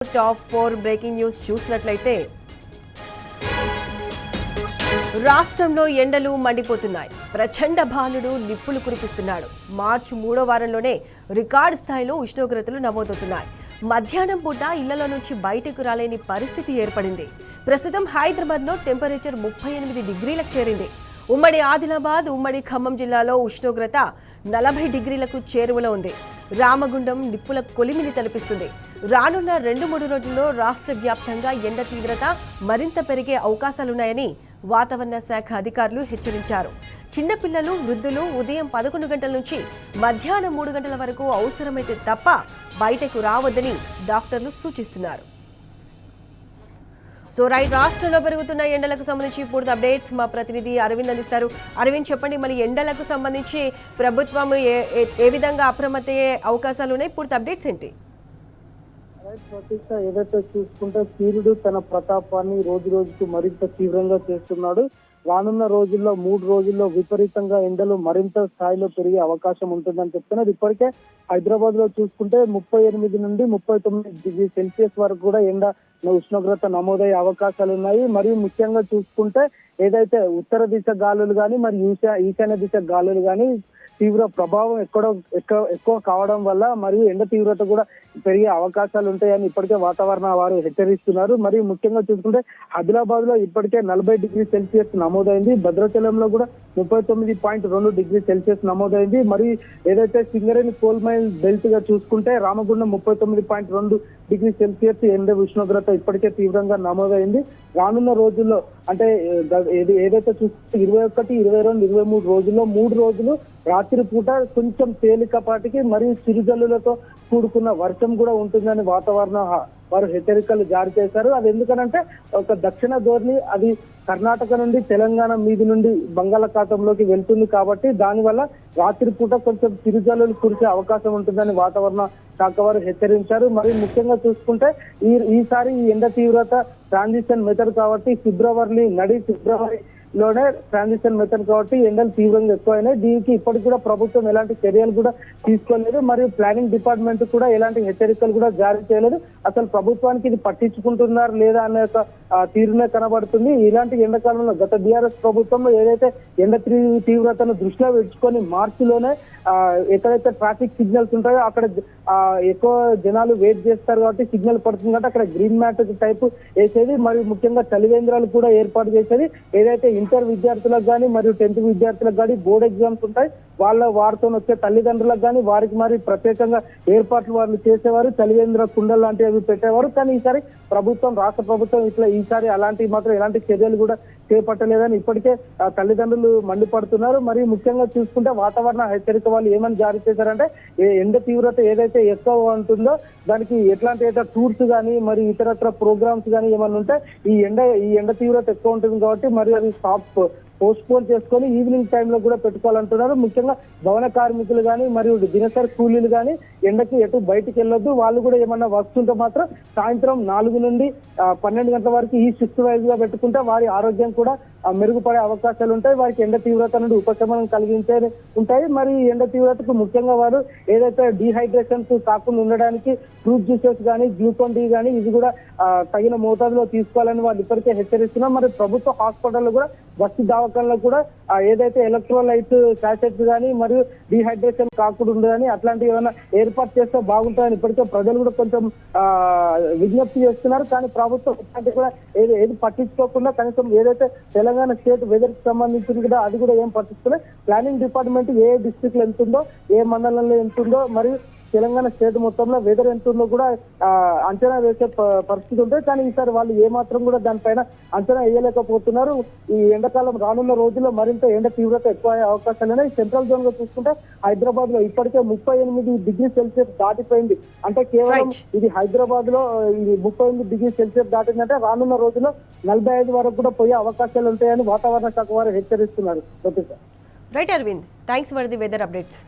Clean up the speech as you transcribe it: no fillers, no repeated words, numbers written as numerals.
Top 4 breaking news చూసినట్లయితే రాష్ట్రంలో ఎండలు మండిపోతున్నాయి. ప్రచండ బాలుడు నిప్పులు కురిపిస్తున్నాడు. మార్చి 3వ వారంలోనే రికార్డు స్థాయిలో ఉష్ణోగ్రతలు నమోదవుతున్నాయి. మధ్యాహ్నం పూట ఇళ్లలో నుంచి బయటకు రాలేని పరిస్థితి ఏర్పడింది. ప్రస్తుతం హైదరాబాద్లో టెంపరేచర్ 38 డిగ్రీలకు చేరింది. ఉమ్మడి ఆదిలాబాద్, ఉమ్మడి ఖమ్మం జిల్లాలో ఉష్ణోగ్రత 40 డిగ్రీలకు చేరువలో ఉంది. రామగుండం నిప్పుల కొలిమిని తలపిస్తుంది. రానున్న 2-3 రోజుల్లో రాష్ట్ర వ్యాప్తంగా ఎండ తీవ్రత మరింత పెరిగే అవకాశాలున్నాయని వాతావరణ శాఖ అధికారులు హెచ్చరించారు. చిన్నపిల్లలు, వృద్ధులు ఉదయం 11 గంటల నుంచి మధ్యాహ్నం 3 గంటల వరకు అవసరమైతే తప్ప బయటకు రావద్దని డాక్టర్లు సూచిస్తున్నారు. రాష్ట్రంలో పెరుగుతున్న ఎండలకు సంబంధించి పూర్తి అప్డేట్స్ మా ప్రతినిధి అరవింద్ అందిస్తారు. అరవింద్, చెప్పండి, మళ్ళీ ఎండలకు సంబంధించి ప్రభుత్వం ఏ విధంగా అప్రమత్తయ్యే అవకాశాలు ఉన్నాయి? పూర్తి అప్డేట్స్ ఏంటి? ఏదైతే చూసుకుంటే సూర్యుడు తన ప్రతాపాన్ని రోజు రోజుకు మరింత తీవ్రంగా చేస్తున్నాడు. రానున్న రోజుల్లో 3 రోజుల్లో విపరీతంగా ఎండలు మరింత స్థాయిలో పెరిగే అవకాశం ఉంటుందని చెప్తున్నారు. ఇప్పటికే హైదరాబాద్ లో చూసుకుంటే 38 నుండి 39 డిగ్రీ సెల్సియస్ వరకు కూడా ఎండ ఉష్ణోగ్రత నమోదయ్యే అవకాశాలు ఉన్నాయి. మరియు ముఖ్యంగా చూసుకుంటే ఏదైతే ఉత్తర దిశ గాలులు కానీ మరియు ఈశాన్య దిశ గాలులు కానీ తీవ్ర ప్రభావం ఎక్కువ కావడం వల్ల మరియు ఎండ తీవ్రత కూడా పెరిగే అవకాశాలు ఉంటాయని ఇప్పటికే వాతావరణ వారు హెచ్చరిస్తున్నారు. మరియు ముఖ్యంగా చూసుకుంటే ఆదిలాబాద్ లో ఇప్పటికే 40 డిగ్రీ సెల్సియస్ నమోదైంది. భద్రాచలంలో కూడా 39.2 డిగ్రీ సెల్సియస్ నమోదైంది. మరియు ఏదైతే సింగరేణి కోల్ మైల్ బెల్ట్ గా చూసుకుంటే రామగుండం 39.2 డిగ్రీ సెల్సియస్ ఎండ ఉష్ణోగ్రత ఇప్పటికే తీవ్రంగా నమోదైంది. రానున్న రోజుల్లో అంటే ఏదైతే చూస్తే 21, 22, 23 రోజుల్లో 3 రోజులు రాత్రి పూట కొంచెం తేలికపాటికి మరియు చిరుజల్లులతో కూడుకున్న వర్షం కూడా ఉంటుందని వాతావరణ వారు హెచ్చరికలు జారీ చేశారు. అది ఎందుకనంటే ఒక దక్షిణ ధోరణి అది కర్ణాటక నుండి తెలంగాణ మీది నుండి బంగాళాఖాతంలోకి వెళ్తుంది కాబట్టి దానివల్ల రాత్రి పూట కొంచెం చిరుజల్లులు కురిసే అవకాశం ఉంటుందని వాతావరణ శాఖ వారు హెచ్చరించారు. మరియు ముఖ్యంగా చూసుకుంటే ఈసారి ఈ ఎండ తీవ్రత ట్రాన్సిషన్ మెథడ్ కాబట్టి ఫిబ్రవరి లోనే ట్రాన్సిషన్ మెథడ్ కాబట్టి ఎండలు తీవ్రంగా ఎక్కువైనాయి. దీనికి ఇప్పటికి కూడా ప్రభుత్వం ఎలాంటి చర్యలు కూడా తీసుకోలేదు. మరియు ప్లానింగ్ డిపార్ట్మెంట్ కూడా ఎలాంటి హెచ్చరికలు కూడా జారీ చేయలేదు. అసలు ప్రభుత్వానికి ఇది పట్టించుకుంటున్నారు లేదా అనే ఒక తీరునే కనబడుతుంది. ఇలాంటి ఎండాకాలంలో గత బీఆర్ఎస్ ప్రభుత్వంలో ఏదైతే ఎండ తీవ్రతను దృష్టిలో పెట్టుకొని మార్చిలోనే ఎక్కడైతే ట్రాఫిక్ సిగ్నల్స్ ఉంటాయో అక్కడ ఎక్కువ జనాలు వెయిట్ చేస్తారు కాబట్టి సిగ్నల్ పడుతుంది కాబట్టి అక్కడ గ్రీన్ మ్యాట్ టైప్ వేసేది. మరియు ముఖ్యంగా చలివేంద్రాలు కూడా ఏర్పాటు చేసేది. ఏదైతే ఇంటర్ విద్యార్థులకు కానీ మరియు 10th విద్యార్థులకు కానీ బోర్డ్ ఎగ్జామ్స్ ఉంటాయి వారితో వచ్చే తల్లిదండ్రులకు కానీ వారికి మరి ప్రత్యేకంగా ఏర్పాట్లు వాళ్ళు చేసేవారు. చలివేంద్ర కుండలు లాంటివి అవి పెట్టేవారు. కానీ ఈసారి రాష్ట్ర ప్రభుత్వం ఈసారి అలాంటివి మాత్రం ఎలాంటి చర్యలు కూడా చేపట్టలేదని ఇప్పటికే తల్లిదండ్రులు మండిపడుతున్నారు. మరియు ముఖ్యంగా చూసుకుంటే వాతావరణ హెచ్చరిక వాళ్ళు ఏమని జారీ చేశారంటే ఎండ తీవ్రత ఏదైతే ఎక్కువ ఉంటుందో దానికి ఎట్లాంటి టూర్స్ కానీ మరియు ఇతరత్ర ప్రోగ్రామ్స్ కానీ ఏమన్నా ఉంటే ఈ ఎండ తీవ్రత ఎక్కువ ఉంటుంది కాబట్టి మరియు అది పోస్ట్పోన్ చేసుకొని ఈవినింగ్ టైంలో కూడా పెట్టుకోవాలంటున్నారు. ముఖ్యంగా భవన కార్మికులు కానీ మరియు దినసరి కూలీలు కానీ ఎండకి ఎటు బయటికి వెళ్ళొద్దు. వాళ్ళు కూడా ఏమన్నా వస్తుంటే మాత్రం సాయంత్రం 4 నుండి 12 గంటల వరకు ఈ షిఫ్ట్ వైజ్ గా పెట్టుకుంటే వారి ఆరోగ్యం కూడా మెరుగుపడే అవకాశాలు ఉంటాయి. వారికి ఎండ తీవ్రత నుండి ఉపశమనం కలిగించే ఉంటాయి. మరి ఎండ తీవ్రతకు ముఖ్యంగా వారు ఏదైతే డీహైడ్రేషన్స్ కాకుండా ఉండడానికి ఫ్రూట్ జ్యూసెస్ కానీ గ్లూకోన్ డి కానీ ఇది కూడా తగిన మోతాదులో తీసుకోవాలని వాళ్ళు ఇప్పటికే హెచ్చరిస్తున్నారు. మరి ప్రభుత్వ హాస్పిటల్లో కూడా బస్సు దవాఖానలో కూడా ఏదైతే ఎలక్ట్రోలైట్ శాసెట్స్ కానీ మరియు డీహైడ్రేషన్ కాకుండా ఉండదని అట్లాంటివి ఏమైనా ఏర్పాటు చేస్తే బాగుంటుందని ఇప్పటికే ప్రజలు కూడా కొంచెం విజ్ఞప్తి చేస్తున్నారు. కానీ ప్రభుత్వం ఇట్లాంటివి కూడా ఏది పట్టించుకోకుండా కనీసం ఏదైతే తెలంగాణ స్టేట్ వెదర్ కి సంబంధించింది కూడా అది కూడా ఏం పట్టించుకోలేదు. ప్లానింగ్ డిపార్ట్మెంట్ ఏ డిస్ట్రిక్ట్ లో ఎంత ఉందో ఏ మండలంలో ఎంత ఉందో మరియు తెలంగాణ స్టేట్ మొత్తంలో వెదర్ ఎంత ఉందో కూడా అంచనా వేసే పరిస్థితి ఉంటుంది. కానీ ఈసారి వాళ్ళు ఏమాత్రం కూడా దానిపైన అంచనా వేయలేకపోతున్నారు. ఈ ఎండాకాలం రానున్న రోజుల్లో మరింత ఎండ తీవ్రత ఎక్కువ అయ్యే అవకాశాలు ఉన్నాయి. సెంట్రల్ జోన్ గా చూసుకుంటే హైదరాబాద్ లో ఇప్పటికే 38 డిగ్రీ సెల్సియస్ దాటిపోయింది. అంటే కేవలం ఇది హైదరాబాద్ లో ఇది 38 డిగ్రీ సెల్సియస్ దాటిందంటే రానున్న రోజుల్లో 45 వరకు కూడా పోయే అవకాశాలు ఉంటాయని వాతావరణ శాఖ వారు హెచ్చరిస్తున్నారు. Right Aravind, thanks for the weather updates.